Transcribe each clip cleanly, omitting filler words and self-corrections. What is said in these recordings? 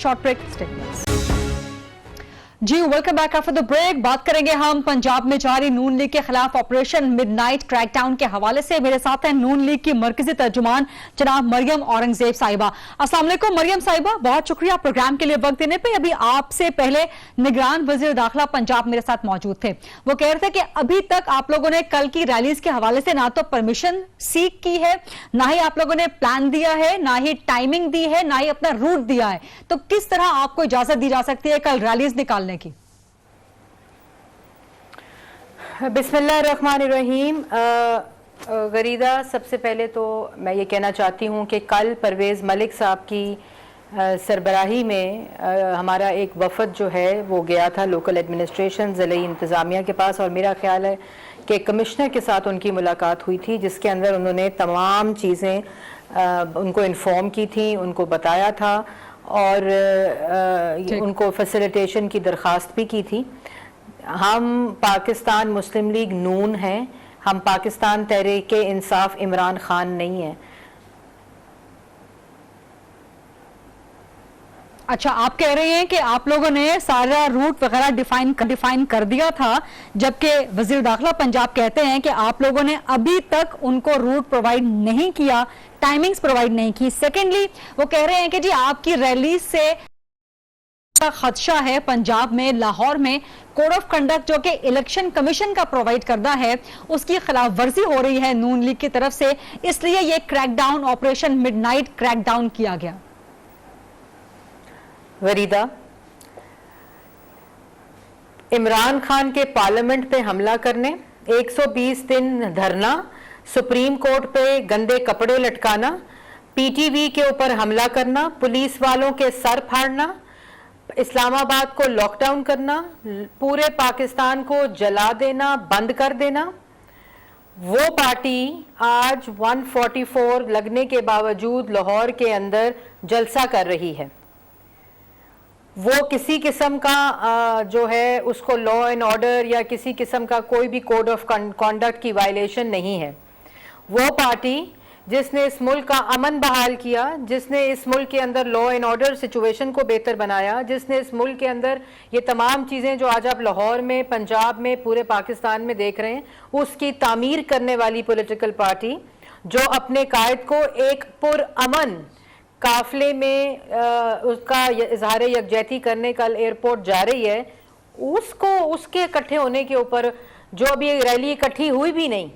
Short break statements. जी welcome back after the break. बात करेंगे हम पंजाब में जारी नून लीग के खिलाफ ऑपरेशन मिडनाइट क्रैकडाउन के हवाले से। मेरे साथ हैं नून लीग की मरकजी तर्जुमान जनाब मरियम औरंगजेब साहिबा। अस्सलाम वालेकुम मरियम साहिबा, बहुत शुक्रिया प्रोग्राम के लिए वक्त देने पे। अभी आपसे पहले निगरान वजीर दाखिला पंजाब मेरे साथ मौजूद थे। वो कह रहे थे कि अभी तक आप लोगों ने कल की रैलीज के हवाले से ना तो परमिशन सीख की है, ना ही आप लोगों ने प्लान दिया है, ना ही टाइमिंग दी है, ना ही अपना रूट दिया है। तो किस तरह आपको इजाजत दी जा सकती है कल रैलीज निकालने की? बिस्मिल्लाहिर्रहमानिर्रहीम। गरीदा, सबसे पहले तो मैं ये कहना चाहती हूँ कि कल परवेज़ मलिक साहब की सरबराही में हमारा एक वफद जो है वो गया था लोकल एडमिनिस्ट्रेशन ज़िले इंतज़ामिया के पास, और मेरा ख्याल है कि कमिश्नर के साथ उनकी मुलाकात हुई थी, जिसके अंदर उन्होंने तमाम चीज़ें उनको इन्फॉर्म की थी, उनको बताया था और उनको फैसिलिटेशन की दरख्वास्त भी की थी। हम पाकिस्तान मुस्लिम लीग नून हैं, हम पाकिस्तान तहरीक इंसाफ इमरान खान नहीं हैं। अच्छा, आप कह रहे हैं कि आप लोगों ने सारा रूट वगैरह डिफाइन कर दिया था, जबकि वजीर दाखिला पंजाब कहते हैं कि आप लोगों ने अभी तक उनको रूट प्रोवाइड नहीं किया, टाइमिंग्स प्रोवाइड नहीं की। सेकेंडली, वो कह रहे हैं कि जी आपकी रैली से खदशा है पंजाब में, लाहौर में कोड ऑफ कंडक्ट जो कि इलेक्शन कमीशन का प्रोवाइड करता है उसकी खिलाफ वर्जी हो रही है नून लीग की तरफ से, इसलिए ये क्रैकडाउन ऑपरेशन मिडनाइट क्रैकडाउन किया गया। वरीदा, इमरान खान के पार्लियामेंट पे हमला करने, 120 दिन धरना, सुप्रीम कोर्ट पे गंदे कपड़े लटकाना, पीटीवी के ऊपर हमला करना, पुलिस वालों के सर फाड़ना, इस्लामाबाद को लॉकडाउन करना, पूरे पाकिस्तान को जला देना, बंद कर देना, वो पार्टी आज 144 लगने के बावजूद लाहौर के अंदर जलसा कर रही है। वो किसी किस्म का जो है उसको लॉ एंड ऑर्डर या किसी किस्म का कोई भी कोड ऑफ कॉन्डक्ट की वायलेशन नहीं है। वो पार्टी जिसने इस मुल्क का अमन बहाल किया, जिसने इस मुल्क के अंदर लॉ एंड ऑर्डर सिचुएशन को बेहतर बनाया, जिसने इस मुल्क के अंदर ये तमाम चीज़ें जो आज आप लाहौर में, पंजाब में, पूरे पाकिस्तान में देख रहे हैं, उसकी तामीर करने वाली पॉलिटिकल पार्टी जो अपने कायद को एक पुरअमन काफले में उसका इजहार यकजहती करने कल एयरपोर्ट जा रही है, उसको उसके इकट्ठे होने के ऊपर जो अभी रैली इकट्ठी हुई भी नहीं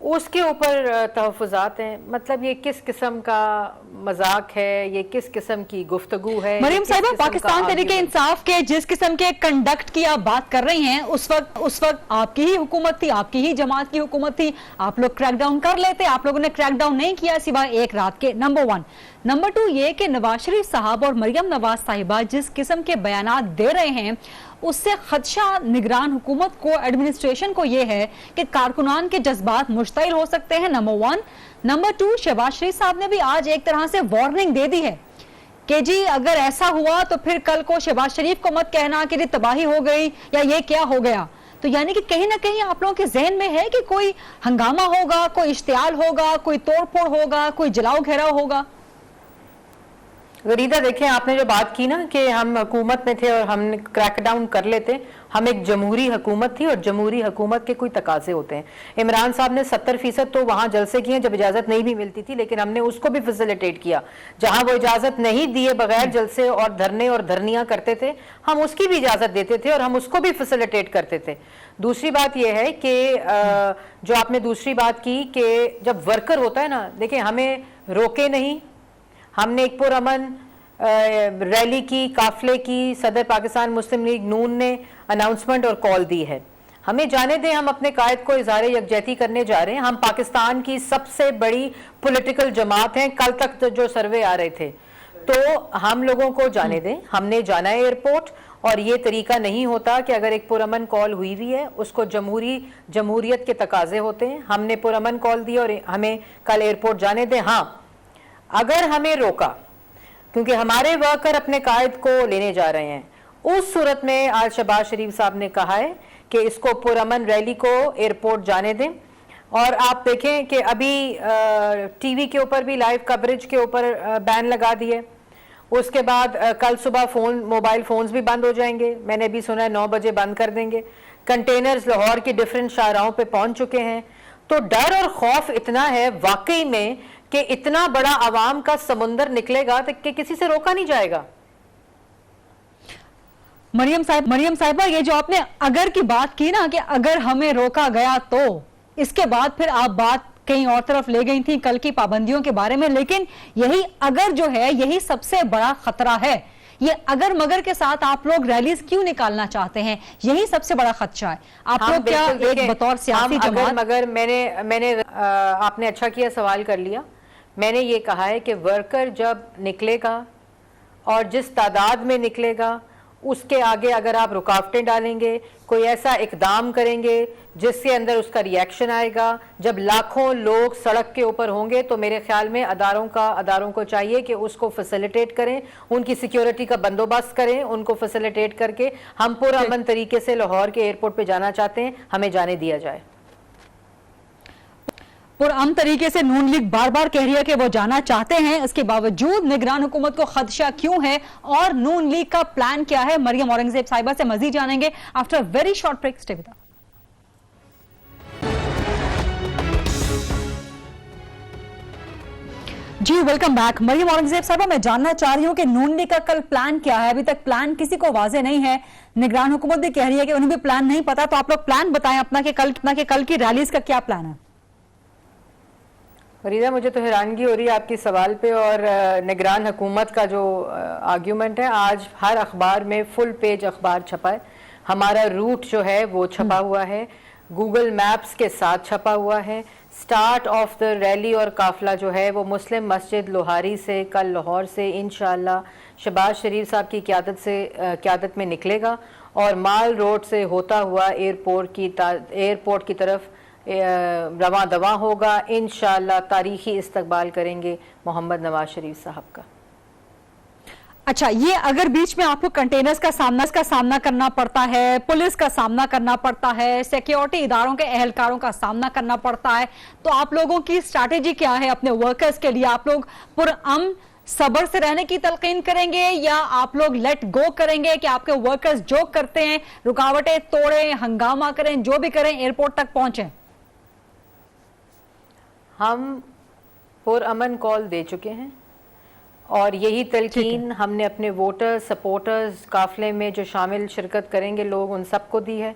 उसके ऊपर तहफ़्फ़ुज़ात हैं। मतलब ये किस किस्म का मजाक है, ये किस किस्म की गुफ्तगू है? मरियम साहिबा, पाकिस्तान तहरीक इंसाफ के जिस किस्म के कंडक्ट की आप बात कर रही हैं, उस वक्त आपकी ही हुकूमत थी, आपकी ही जमात की हुकूमत थी, आप लोग क्रैकडाउन कर लेते, आप लोगों ने क्रैकडाउन नहीं किया सिवाय एक रात के। नंबर 1। नंबर 2 ये कि नवाज शरीफ साहब और मरियम नवाज साहिबा जिस किस्म के बयानात दे रहे हैं उससे खदशा निगरान हुकूमत को, एडमिनिस्ट्रेशन को ये है कि कारकुनान के जज्बात मुश्तइल हो सकते हैं। नंबर 1। नंबर 2, शहबाज शरीफ साहब ने भी आज एक तरह से वार्निंग दे दी है कि जी अगर ऐसा हुआ तो फिर कल को शहबाज शरीफ को मत कहना कि जी तबाही हो गई या ये क्या हो गया। तो यानी कि कहीं ना कहीं आप लोगों के जहन में है कि कोई हंगामा होगा, कोई इश्तियाल होगा, कोई तोड़फोड़ होगा, कोई जलाओ घेराव होगा। गरीदा, देखें आपने जो बात की ना कि हम हुकूमत में थे और हम क्रैकडाउन कर लेते, हम एक जमहूरी हुकूमत थी और जमहूरी हुकूमत के कोई तकाजे होते हैं। इमरान साहब ने 70% तो वहाँ जलसे किए जब इजाज़त नहीं भी मिलती थी, लेकिन हमने उसको भी फैसिलिटेट किया। जहाँ वो इजाज़त नहीं दिए बगैर जलसे और धरने और धरनियाँ करते थे, हम उसकी भी इजाज़त देते थे और हम उसको भी फैसिलिटेट करते थे। दूसरी बात यह है कि जो आपने दूसरी बात की कि जब वर्कर होता है ना, देखिए हमें रोके नहीं, हमने एक पुरअमन रैली की, काफले की, सदर पाकिस्तान मुस्लिम लीग नून ने अनाउंसमेंट और कॉल दी है। हमें जाने दें, हम अपने कायद को इज़हार यकजहती करने जा रहे हैं। हम पाकिस्तान की सबसे बड़ी पॉलिटिकल जमात हैं, कल तक तो जो सर्वे आ रहे थे, तो हम लोगों को जाने दें। हमने जाना है एयरपोर्ट, और ये तरीका नहीं होता कि अगर एक पुरअमन कॉल हुई हुई है उसको जमहूरियत के तकाजे होते हैं। हमने पुरअमन कॉल दी और हमें कल एयरपोर्ट जाने दें। हाँ, अगर हमें रोका क्योंकि हमारे वर्कर अपने कायद को लेने जा रहे हैं, उस सूरत में आज शहबाज शरीफ साहब ने कहा है कि इसको पुरअमन रैली को एयरपोर्ट जाने दें। और आप देखें कि अभी टीवी के ऊपर भी लाइव कवरेज के ऊपर बैन लगा दिए। اس کے بعد کل صبح موبائل فونز بھی بند ہو جائیں گے، میں نے بھی سنا ہے 9 بجے بند کر دیں گے. کنٹینرز لاہور کی ڈیفرنٹ شاہراہوں پہ پہنچ چکے ہیں. تو ڈر اور خوف اتنا ہے واقعی میں کہ اتنا بڑا عوام کا سمندر نکلے گا کہ کسی سے روکا نہیں جائے گا. مریم صاحبہ، یہ جو آپ نے اگر کی بات کی نا کہ اگر ہمیں روکا گیا تو، اس کے بعد پھر آپ بات کہیں اور طرف لے گئی تھی کل کی پابندیوں کے بارے میں، لیکن یہی اگر جو ہے یہی سب سے بڑا خطرہ ہے. یہ اگر مگر کے ساتھ آپ لوگ ریلیز کیوں نکالنا چاہتے ہیں؟ یہی سب سے بڑا خدشہ ہے. آپ لوگ کیا ایک بطور سیاسی جماعت مگر میں نے آپ نے اچھا کیا سوال کر لیا. میں نے یہ کہا ہے کہ ورکر جب نکلے گا اور جس تعداد میں نکلے گا اس کے آگے اگر آپ رکاوٹیں ڈالیں گے، کوئی ایسا اقدام کریں گے جس کے اندر اس کا ریئیکشن آئے گا، جب لاکھوں لوگ سڑک کے اوپر ہوں گے تو میرے خیال میں اداروں کو چاہیے کہ اس کو فیسیلیٹیٹ کریں، ان کی سیکیورٹی کا بندوبست کریں، ان کو فیسیلیٹیٹ کر کے ہم پرامن طریقے سے لاہور کے ایئرپورٹ پہ جانا چاہتے ہیں، ہمیں جانے دیا جائے. پرامن طریقے سے نون لیگ بار بار کہہ رہی ہے کہ وہ جانا چاہتے ہیں، اس کے باوجود نگران حکومت کو خدشہ کیوں ہے اور نون لیگ کا پلان کیا ہے؟ مریم اورنگزیب صاحبہ سے مزید جانیں گے after very short break. Stay with us. جی ویلکم بیک. مریم اورنگزیب صاحبہ، میں جاننا چاہ رہی ہوں کہ نون لیگ کا کل پلان کیا ہے؟ ابھی تک پلان کسی کو واضح نہیں ہے. نگران حکومت بھی کہہ رہی ہے کہ انہیں بھی پلان نہیں پتا، تو آپ لوگ پلان بتائیں اپنا کہ کل کی ریلیز کا کیا پلان ہے؟ فریدہ، مجھے تو حیرانگی ہو رہی ہے آپ کی سوال پہ اور نگران حکومت کا جو آرگیومنٹ ہے. آج ہر اخبار میں فل پیج اخبار چھپا ہے. ہمارا روٹ جو ہے وہ چھپا ہوا ہے، گوگل میپس کے ساتھ چھپا ہوا ہے. سٹارٹ آف دا ریلی اور قافلہ جو ہے وہ مسلم مسجد لوہاری سے کل لاہور سے انشاءاللہ شہباز شریف صاحب کی قیادت میں نکلے گا اور مال روڈ سے ہوتا ہوا ایئرپورٹ کی طرف رواں دواں ہوگا. انشاءاللہ تاریخی استقبال کریں گے محمد نواز شریف صاحب کا. اچھا، یہ اگر بیچ میں آپ کو کنٹینرز کا سامنا کرنا پڑتا ہے، پولیس کا سامنا کرنا پڑتا ہے، سیکیورٹی اداروں کے اہلکاروں کا سامنا کرنا پڑتا ہے، تو آپ لوگوں کی اسٹریٹجی کیا ہے اپنے ورکرز کے لیے؟ آپ لوگ پرامن صبر سے رہنے کی تلقین کریں گے یا آپ لوگ لیٹ گو کریں گے کہ آپ کے ورکرز جو کرتے ہیں، رکاوٹیں توڑیں، ہنگامہ کریں، جو بھی کریں، ایئرپورٹ تک پہنچیں؟ ہم پرامن کال دے چکے ہیں اور یہی تلقین ہم نے اپنے ووٹر سپورٹرز قافلے میں جو شامل شرکت کریں گے لوگ، ان سب کو دی ہے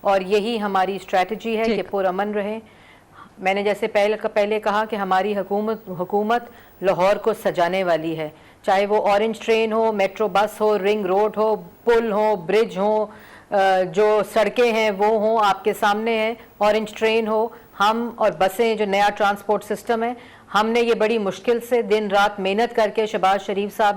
اور یہی ہماری اسٹریٹجی ہے کہ پرامن رہیں. میں نے جیسے پہلے کہا کہ ہماری حکومت لاہور کو سجانے والی ہے، چاہے وہ اورنج ٹرین ہو، میٹرو بس ہو، رنگ روڈ ہو، پل ہو، برج ہو، جو سڑکیں ہیں وہ ہوں آپ کے سامنے ہیں، اورنج ٹرین ہو، ہم اور بسیں جو نیا ٹرانسپورٹ سسٹم ہے، ہم نے یہ بڑی مشکل سے دن رات محنت کر کے شہباز شریف صاحب